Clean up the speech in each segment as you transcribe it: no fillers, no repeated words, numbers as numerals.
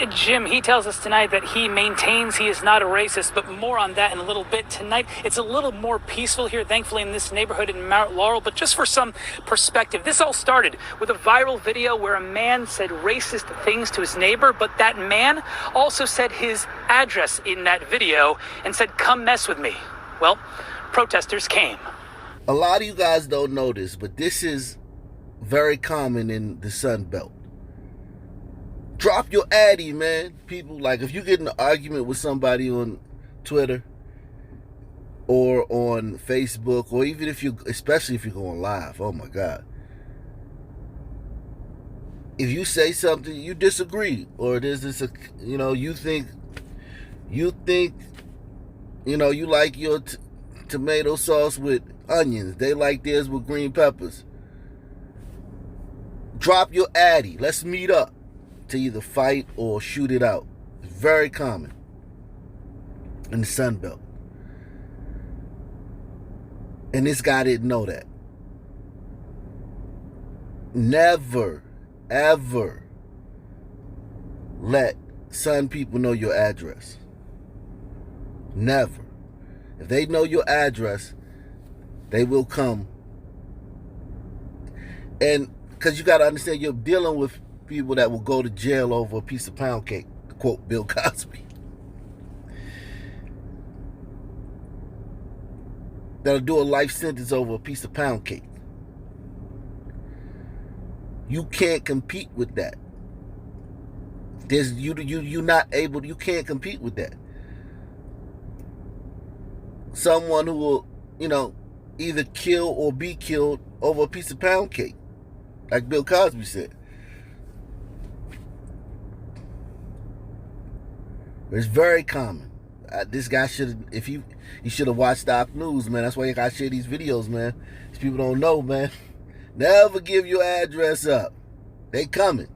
Jim, he tells us tonight that he maintains he is not a racist, but more on that in a little bit. Tonight, it's a little more peaceful here, thankfully, in this neighborhood in Mount Laurel. But just for some perspective, this all started with a viral video where a man said racist things to his neighbor, but that man also said his address in that video and said, "Come mess with me." Well, protesters came. A lot of you guys don't know this, but this is very common in the Sun Belt. Drop your addy, man. People, like, if you get in an argument with somebody on Twitter or on Facebook, or even especially if you're going live, oh my God. If you say something, you disagree, or there's this, you think, you like your tomato sauce with onions. They like theirs with green peppers. Drop your addy. Let's meet up to either fight or shoot it out. It's very common in the Sun Belt. And this guy didn't know that. Never, ever let Sun people know your address. Never. If they know your address, they will come. And because you got to understand, you're dealing with people that will go to jail over a piece of pound cake, to quote Bill Cosby. That'll do a life sentence over a piece of pound cake. You can't compete with that. You're not able. You can't compete with that. Someone who will, either kill or be killed over a piece of pound cake, like Bill Cosby said. It's very common. This guy he should have watched Stock News, man. That's why you gotta share these videos, man. These people don't know, man. Never give your address up. They coming.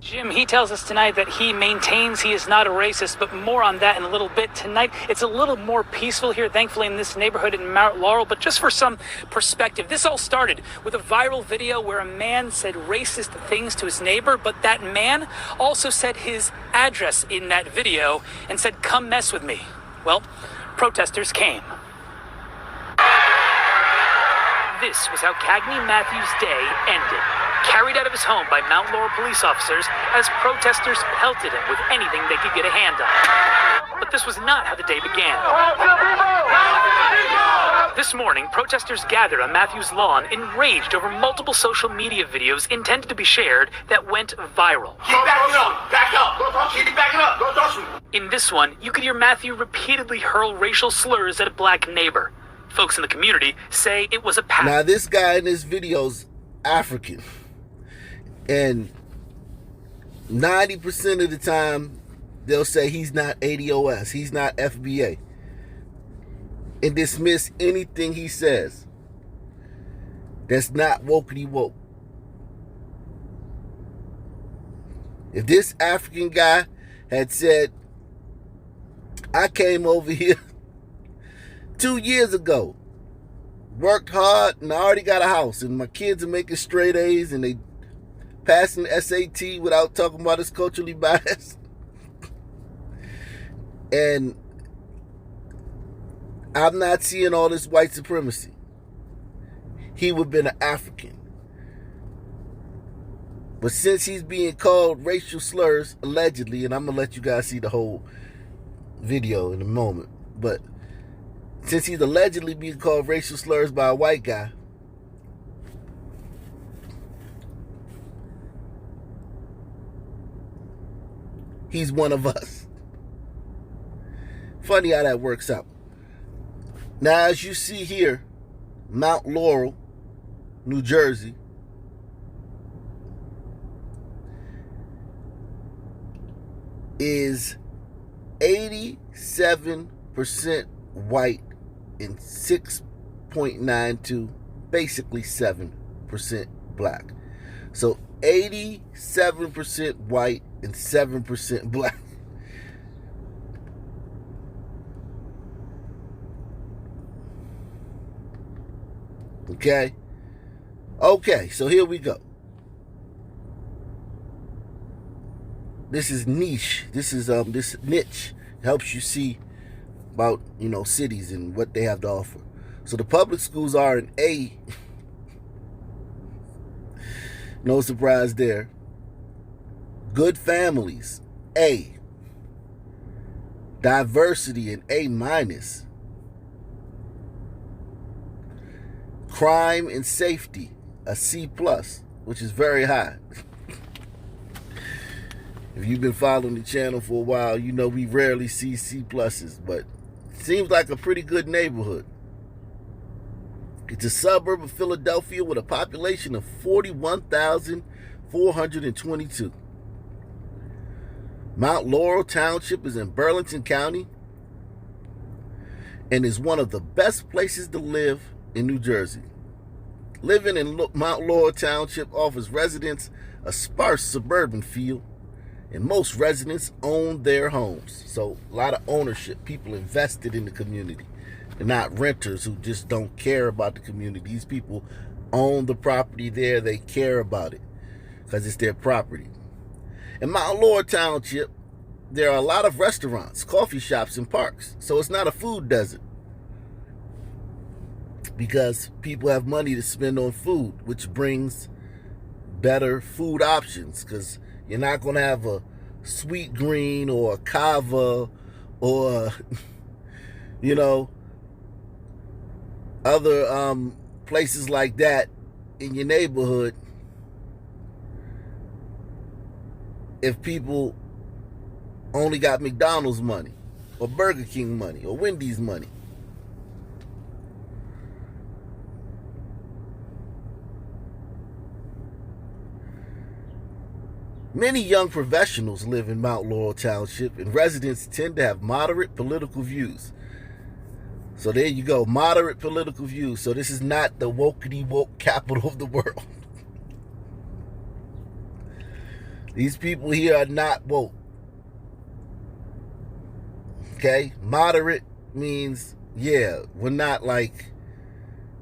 Jim, he tells us tonight that he maintains he is not a racist, but more on that in a little bit. Tonight, it's a little more peaceful here, thankfully, in this neighborhood in Mount Laurel. But just for some perspective, this all started with a viral video where a man said racist things to his neighbor, but that man also said his address in that video and said, "Come mess with me." Well, protesters came. This was how Cagney Matthews' day ended. Carried out of his home by Mount Laurel police officers as protesters pelted him with anything they could get a hand on. But this was not how the day began. This morning, protesters gathered on Matthews' lawn, enraged over multiple social media videos intended to be shared that went viral. Keep backing up! Back up! Keep backing up! Don't touch me! In this one, you could hear Matthew repeatedly hurl racial slurs at a black neighbor. Folks in the community say it was a pattern. Now, this guy in this video's African. And 90% of the time, they'll say he's not ADOS, he's not FBA, and dismiss anything he says that's not wokety woke. If this African guy had said, "I came over here 2 years ago, worked hard, and I already got a house, and my kids are making straight A's, and they passing the SAT without talking about his culturally biased, and I'm not seeing all this white supremacy," he would have been an African. But since he's being called racial slurs, allegedly, and I'm going to let you guys see the whole video in a moment, but since he's allegedly being called racial slurs by a white guy, he's one of us. Funny how that works out. Now, as you see here, Mount Laurel, New Jersey, is 87% white and 6.92, basically 7% black. So 87% white and 7% black. Okay, so here we go. this is niche. This is this niche helps you see about, you know, cities and what they have to offer. So the public schools are an A. No surprise there. Good families, A. Diversity, an A minus. Crime and safety, a C plus, which is very high. If you've been following the channel for a while, you know we rarely see C pluses, but it seems like a pretty good neighborhood. It's a suburb of Philadelphia with a population of 41,422. Mount Laurel Township is in Burlington County and is one of the best places to live in New Jersey. Living in Mount Laurel Township offers residents a sparse suburban feel, and most residents own their homes. So a lot of ownership, people invested in the community. They're not renters who just don't care about the community. These people own the property there. They care about it because it's their property. In Mount Laurel Township, there are a lot of restaurants, coffee shops, and parks. So it's not a food desert because people have money to spend on food, which brings better food options, because you're not going to have a Sweet Green or a Kava or, you know, other places like that in your neighborhood if people only got McDonald's money or Burger King money or Wendy's money. Many young professionals live in Mount Laurel Township, and residents tend to have moderate political views. So there you go, moderate political views. So this is not the wokety woke capital of the world. These people here are not woke. Okay? Moderate means, yeah, we're not like,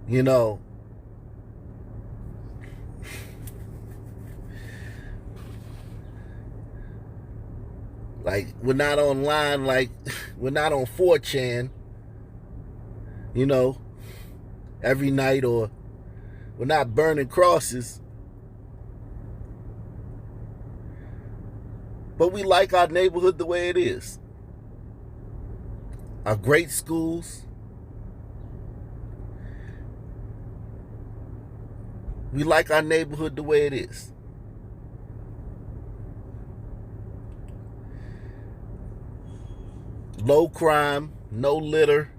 you know, like we're not online, like we're not on 4chan, you know, every night, or we're not burning crosses. But we like our neighborhood the way it is. Our great schools. We like our neighborhood the way it is. Low crime, no litter,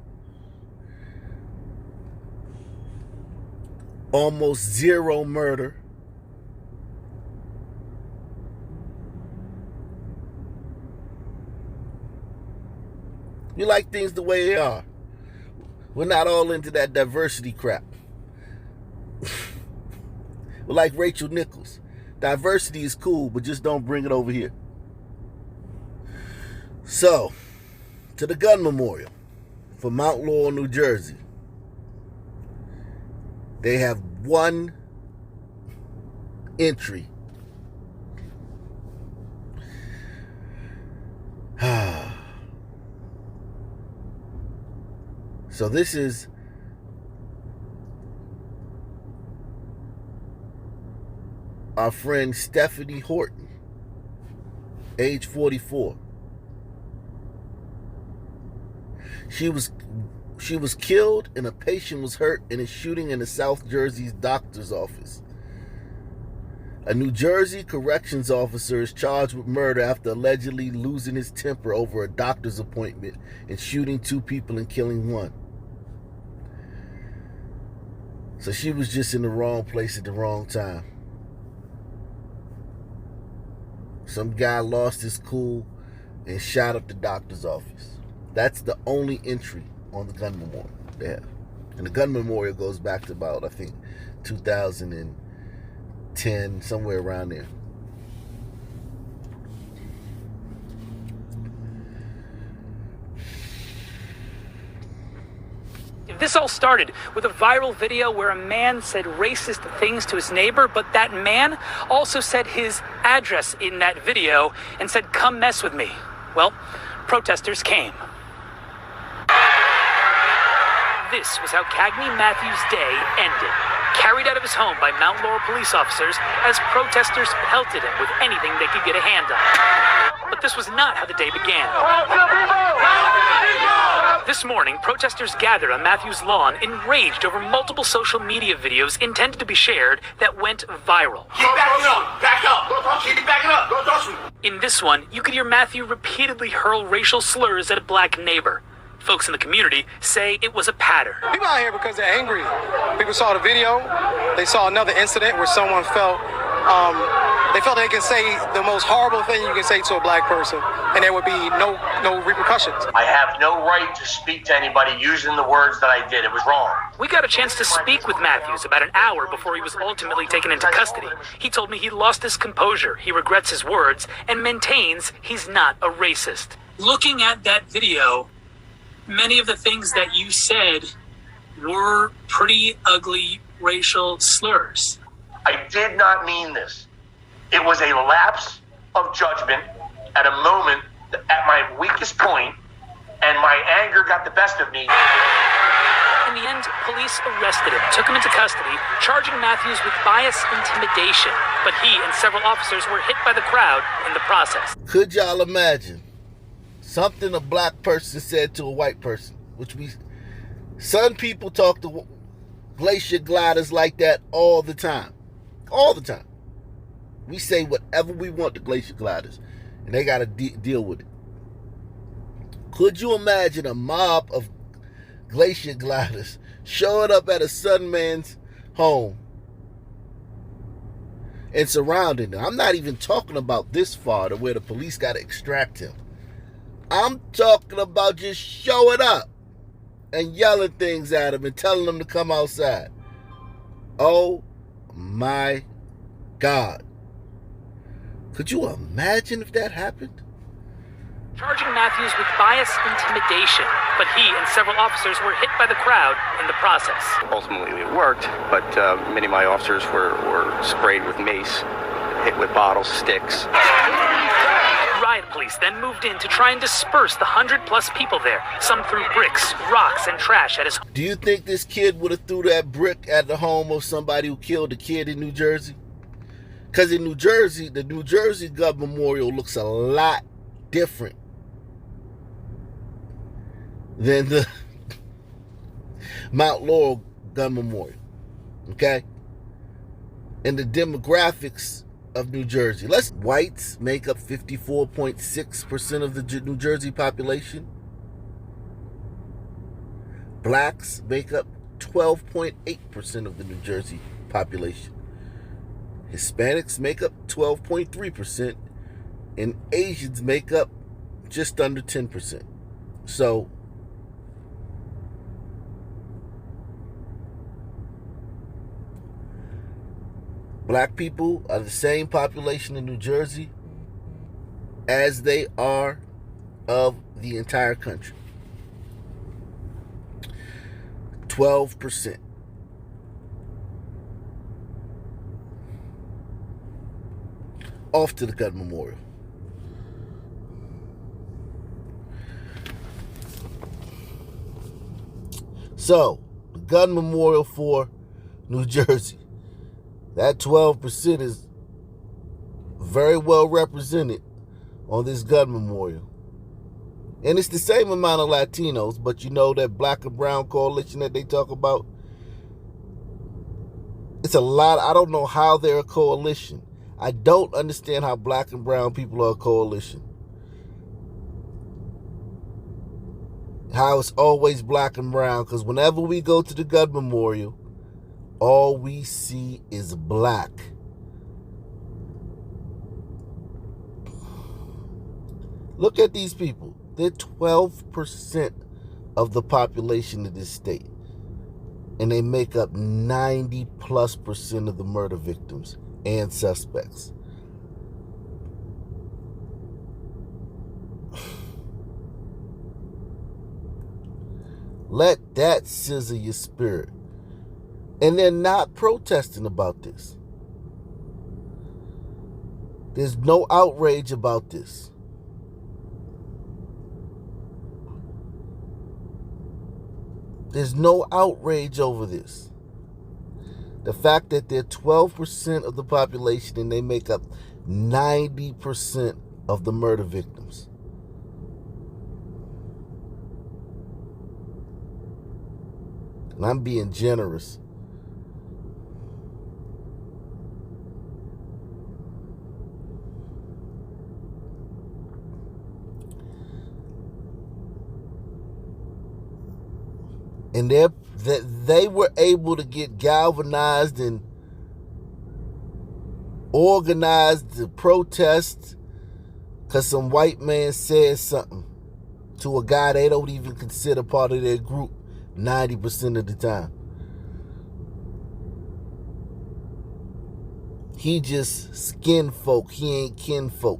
almost zero murder. We like things the way they are. We're not all into that diversity crap. We're like Rachel Nichols. Diversity is cool, but just don't bring it over here. So, to the gun memorial for Mount Laurel, New Jersey. They have one entry. So this is our friend Stephanie Horton, age 44. She was killed and a patient was hurt in a shooting in a South Jersey's doctor's office. A New Jersey corrections officer is charged with murder after allegedly losing his temper over a doctor's appointment and shooting 2 people and killing 1. So she was just in the wrong place at the wrong time. Some guy lost his cool and shot up the doctor's office. That's the only entry on the gun memorial they have. And the gun memorial goes back to about, I think, 2010, somewhere around there. This all started with a viral video where a man said racist things to his neighbor, but that man also said his address in that video and said, "Come mess with me." Well, protesters came. This was how Cagney Matthews' day ended, carried out of his home by Mount Laurel police officers as protesters pelted him with anything they could get a hand on. But this was not how the day began. This morning, protesters gathered on Matthews' lawn, enraged over multiple social media videos intended to be shared that went viral. Keep backing up. Back up. Keep backing up. Don't touch me. In this one, you could hear Matthew repeatedly hurl racial slurs at a black neighbor. Folks in the community say it was a pattern. People out here because they're angry. People saw the video. They saw another incident where someone felt they can say the most horrible thing you can say to a black person, and there would be no repercussions. I have no right to speak to anybody using the words that I did. It was wrong. We got a chance to speak with Matthews about an hour before he was ultimately taken into custody. He told me he lost his composure, he regrets his words, and maintains he's not a racist. Looking at that video, many of the things that you said were pretty ugly racial slurs. I did not mean this. It was a lapse of judgment at a moment at my weakest point, and my anger got the best of me. In the end, police arrested him, took him into custody, charging Matthews with bias intimidation. But he and several officers were hit by the crowd in the process. Could y'all imagine something a black person said to a white person? Some people talk to glacier gliders like that all the time. All the time. We say whatever we want to glacier gliders, and they got to deal with it. Could you imagine a mob of glacier gliders showing up at a Sun Man's home and surrounding them? I'm not even talking about this far to where the police got to extract him. I'm talking about just showing up and yelling things at him and telling them to come outside. Oh my God. Could you imagine if that happened? Charging Matthews with bias intimidation, but he and several officers were hit by the crowd in the process. Ultimately it worked, but many of my officers were sprayed with mace, hit with bottles, sticks. Riot police then moved in to try and disperse the 100+ people there. Some threw bricks, rocks, and trash at his home. Do you think this kid would have threw that brick at the home of somebody who killed a kid in New Jersey? Because in New Jersey, the New Jersey Gun Memorial looks a lot different than the Mount Laurel Gun Memorial. Okay? And the demographics of New Jersey. Whites make up 54.6% of the New Jersey population. Blacks make up 12.8% of the New Jersey population. Hispanics make up 12.3%, and Asians make up just under 10%. So, black people are the same population in New Jersey as they are of the entire country. 12%. Off to the gun memorial. So, the gun memorial for New Jersey. That 12% is very well represented on this gun memorial. And it's the same amount of Latinos, but you know that black and brown coalition that they talk about? It's a lot. I don't know how they're a coalition. I don't understand how black and brown people are a coalition. How it's always black and brown, because whenever we go to the gun memorial, all we see is black. Look at these people. They're 12% of the population of this state. And they make up 90+% of the murder victims and suspects. Let that sizzle your spirit. And they're not protesting about this. There's no outrage about this. There's no outrage over this. The fact that they're 12% of the population and they make up 90% of the murder victims. And I'm being generous. And they were able to get galvanized and organized to protest because some white man said something to a guy they don't even consider part of their group 90% of the time. He just skin folk. He ain't kin folk.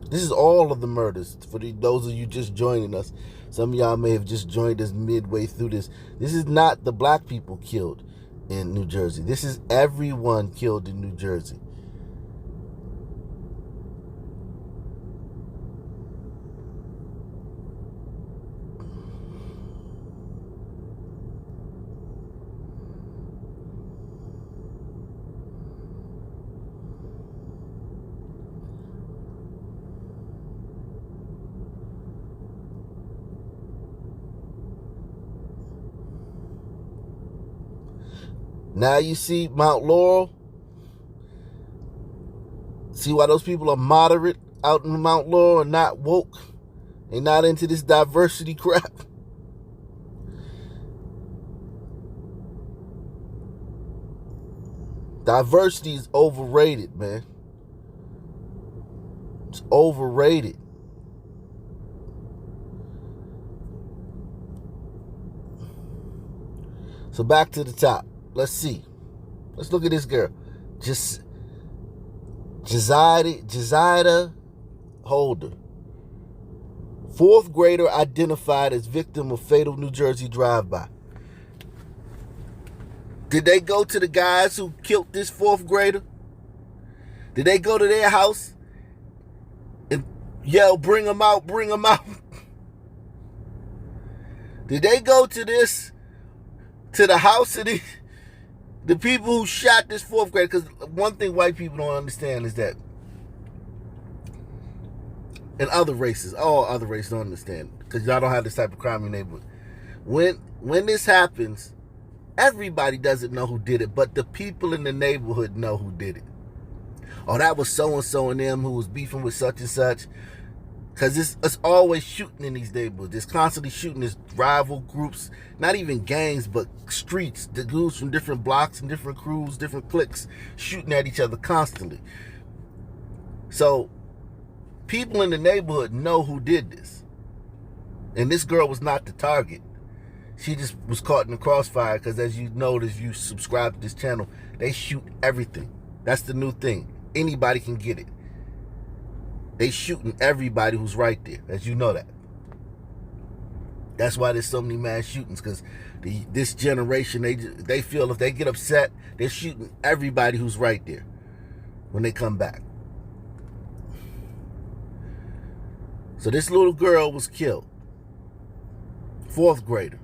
This is all of the murders. For those of you just joining us, some of y'all may have just joined us midway through this. This is not the black people killed in New Jersey. This is everyone killed in New Jersey. Now you see Mount Laurel. See why those people are moderate out in Mount Laurel and not woke and not into this diversity crap. Diversity is overrated, man. It's overrated. So back to the top. Let's see. Let's look at this girl. Jazida Holder. 4th grader identified as victim of fatal New Jersey drive-by. Did they go to the guys who killed this 4th grader? Did they go to their house and yell, "Bring them out, bring them out"? Did they go to the house of the people who shot this 4th grader? Because one thing white people don't understand is that, and other races, all other races don't understand, because y'all don't have this type of crime in your neighborhood. When this happens, everybody doesn't know who did it, but the people in the neighborhood know who did it. Oh, that was so-and-so and them who was beefing with such and such. Because it's always shooting in these neighborhoods. There's constantly shooting. There's rival groups, not even gangs, but streets. The dudes from different blocks and different crews, different cliques, shooting at each other constantly. So people in the neighborhood know who did this. And this girl was not the target. She just was caught in the crossfire because, as you notice, if you subscribe to this channel, they shoot everything. That's the new thing. Anybody can get it. They shooting everybody who's right there, as you know that. That's why there's so many mass shootings, because this generation, they feel if they get upset, they're shooting everybody who's right there when they come back. So this little girl was killed. 4th grader.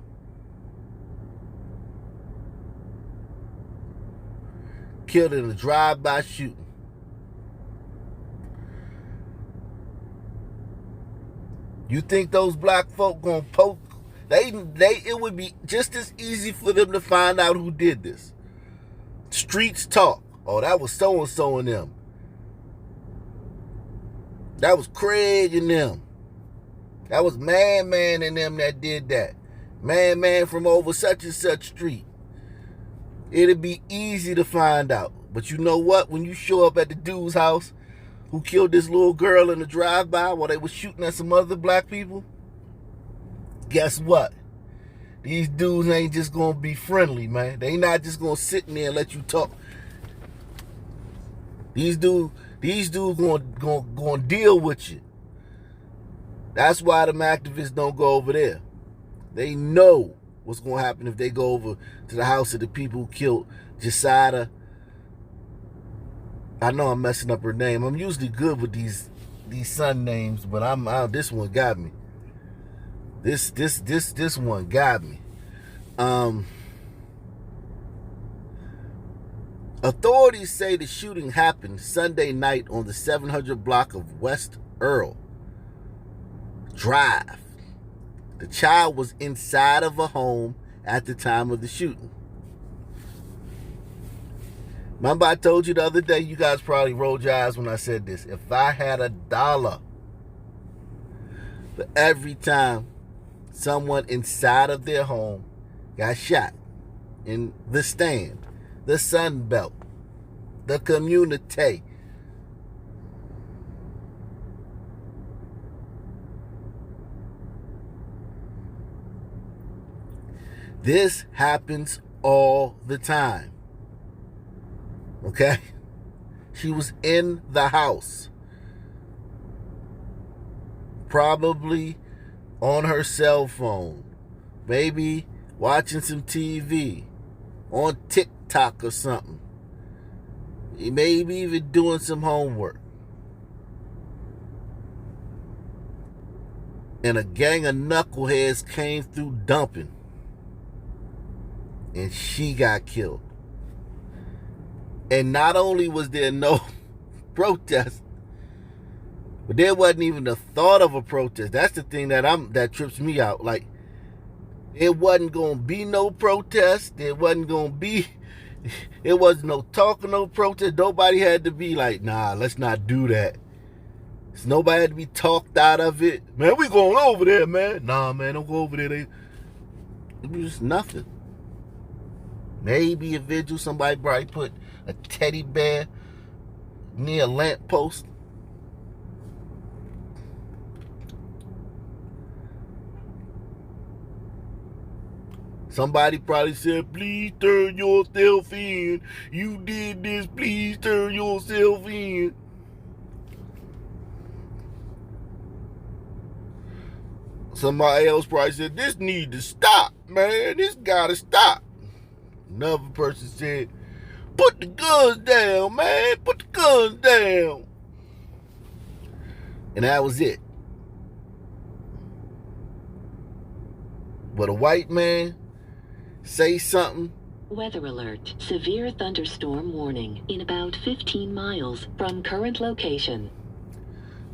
Killed in a drive-by shooting. You think those black folk gonna poke? It would be just as easy for them to find out who did this. Streets talk. Oh, that was so-and-so and them. That was Craig and them. That was Man and them that did that. Man from over such and such street. It'd be easy to find out. But you know what? When you show up at the dude's house who killed this little girl in the drive-by while they were shooting at some other black people, guess what? These dudes ain't just gonna be friendly, man. They not just gonna sit in there and let you talk. These dudes gonna deal with you. That's why them activists don't go over there. They know what's going to happen if they go over to the house of the people who killed Jasada. I know I'm messing up her name. I'm usually good with these son names, but this one got me. This one got me. Authorities say the shooting happened Sunday night on the 700 block of West Earl Drive. The child was inside of a home at the time of the shooting. Remember I told you the other day, you guys probably rolled your eyes when I said this. If I had $1 for every time someone inside of their home got shot in the Stand, the Sun Belt, the community, this happens all the time. Okay? She was in the house, probably on her cell phone, maybe watching some TV, on TikTok or something, maybe even doing some homework. And a gang of knuckleheads came through dumping, and she got killed. And not only was there no protest, but there wasn't even a thought of a protest. That's the thing that trips me out. Like, it wasn't gonna be no protest. It wasn't no talk of no protest. Nobody had to be like, nah, let's not do that. Nobody had to be talked out of it. Man, we going over there, man. Nah, man, don't go over there. It was just nothing. Maybe a vigil. Somebody probably put a teddy bear near a lamppost. Somebody probably said, please turn yourself in. You did this, please turn yourself in. Somebody else probably said, this need to stop, man. This gotta stop. Another person said, put the guns down, man. Put the guns down. And that was it. But a white man say something. Weather alert. Severe thunderstorm warning in about 15 miles from current location.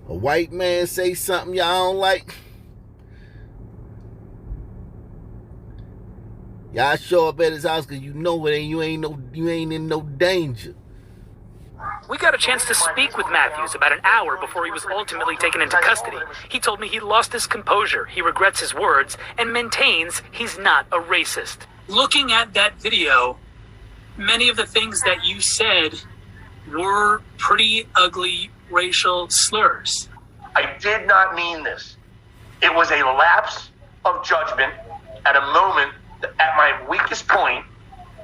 A white man say something y'all don't like. Y'all show up at his house because you know it, and you ain't in no danger. We got a chance to speak with Matthews about an hour before he was ultimately taken into custody. He told me he lost his composure, he regrets his words, and maintains he's not a racist. Looking at that video, many of the things that you said were pretty ugly racial slurs. I did not mean this. It was a lapse of judgment at a moment at my weakest point,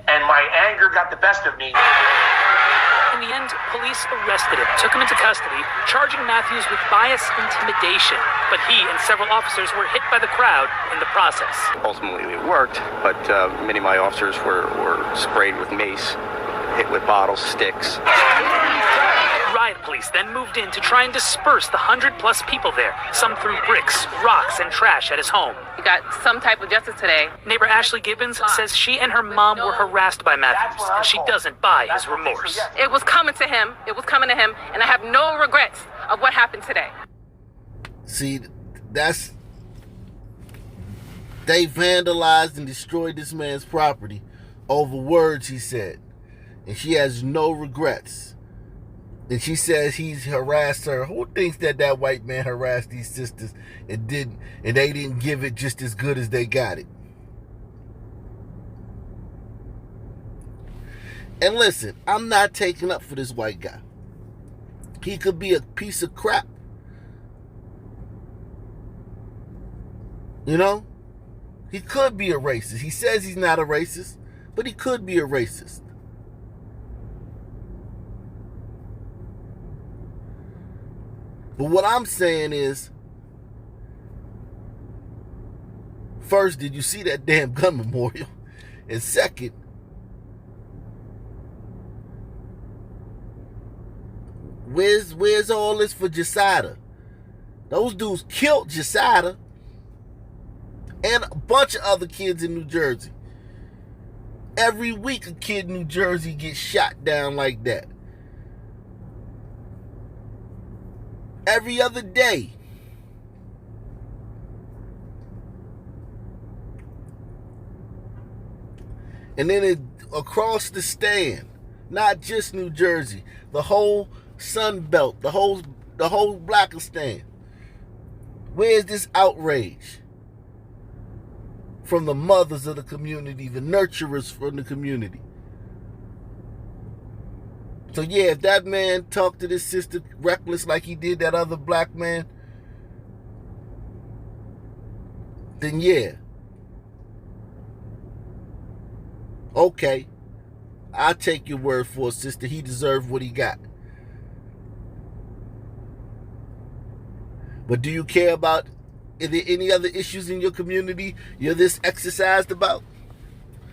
and my anger got the best of me. In the end, police arrested him, took him into custody, charging Matthews with bias intimidation. But he and several officers were hit by the crowd in the process. Ultimately, it worked, but many of my officers were sprayed with mace, hit with bottles, sticks. Riot police then moved in to try and disperse the 100-plus people there. Some threw bricks, rocks, and trash at his home. We got some type of justice today. Neighbor Ashley Gibbons says she and her mom were harassed by Matthews, and she doesn't buy his remorse. It was coming to him, and I have no regrets of what happened today. See, they vandalized and destroyed this man's property over words he said. And she has no regrets. And she says he's harassed her. Who thinks that white man harassed these sisters and they didn't give it just as good as they got it? And listen, I'm not taking up for this white guy. He could be a piece of crap. You know? He could be a racist. He says he's not a racist, but he could be a racist. But what I'm saying is, first, did you see that damn gun memorial? And second, where's all this for Jasada? Those dudes killed Jasada and a bunch of other kids in New Jersey. Every week a kid in New Jersey gets shot down like that. Every other day. And then across the stand, not just New Jersey, the whole Sun Belt, the whole Blackistan. Where's this outrage from the mothers of the community, the nurturers from the community? So yeah, if that man talked to this sister reckless like he did that other black man, then yeah. Okay, I'll take your word for it, sister. He deserved what he got. But do you care about, are there any other issues in your community you're this exercised about?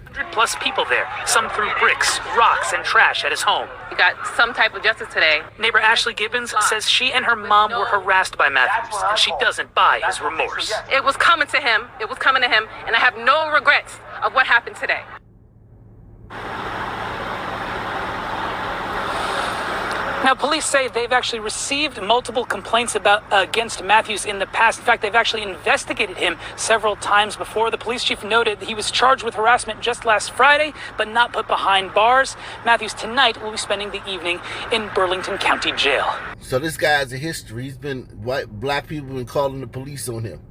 100+ people there. Some threw bricks, rocks, and trash at his home. We got some type of justice today. Neighbor Ashley Gibbons says she and her mom were harassed by Matthews, and she doesn't buy his remorse. It was coming to him. It was coming to him, and I have no regrets of what happened today. Now, police say they've actually received multiple complaints against Matthews in the past. In fact, they've actually investigated him several times before. The police chief noted he was charged with harassment just last Friday, but not put behind bars. Matthews tonight will be spending the evening in Burlington County Jail. So this guy has a history. He's been, black people have been calling the police on him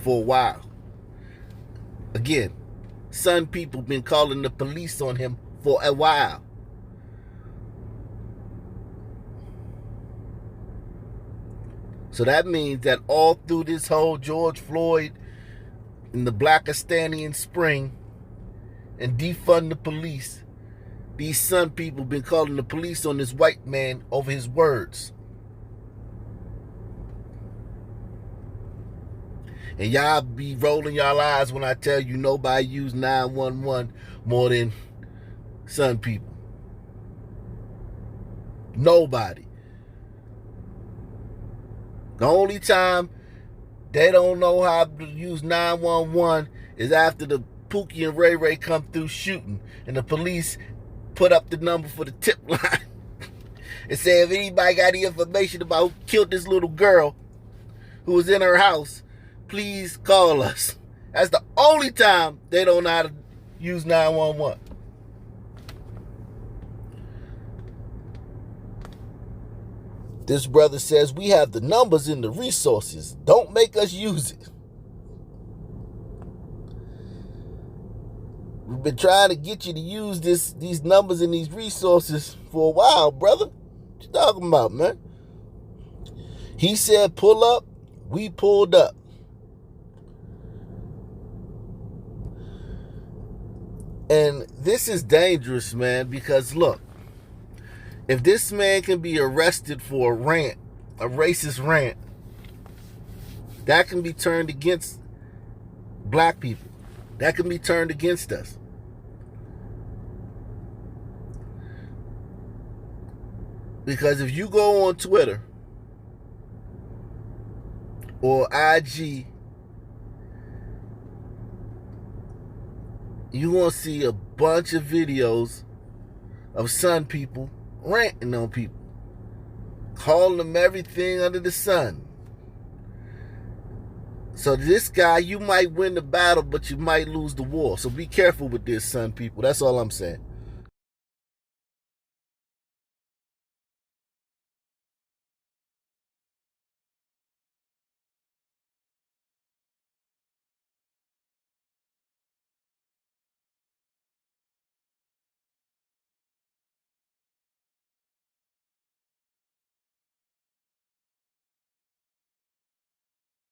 for a while. Again, Sun people been calling the police on him for a while. So that means that all through this whole George Floyd and the Blackistanian Spring and defund the police, these Sun people been calling the police on this white man over his words. And y'all be rolling y'all eyes when I tell you nobody use 911 more than Sun people. Nobody. The only time they don't know how to use 911 is after the Pookie and Ray Ray come through shooting and the police put up the number for the tip line and say if anybody got any information about who killed this little girl who was in her house, please call us. That's the only time they don't know how to use 911. This brother says, we have the numbers and the resources. Don't make us use it. We've been trying to get you to use these numbers and these resources for a while, brother. What you talking about, man? He said, pull up. We pulled up. And this is dangerous, man, because look, if this man can be arrested for a rant, a racist rant, that can be turned against black people. That can be turned against us. Because if you go on Twitter or IG, you're going to see a bunch of videos of Sun people ranting on people, calling them everything under the sun. So this guy, you might win the battle, but you might lose the war. So be careful with this, Sun people. That's all I'm saying.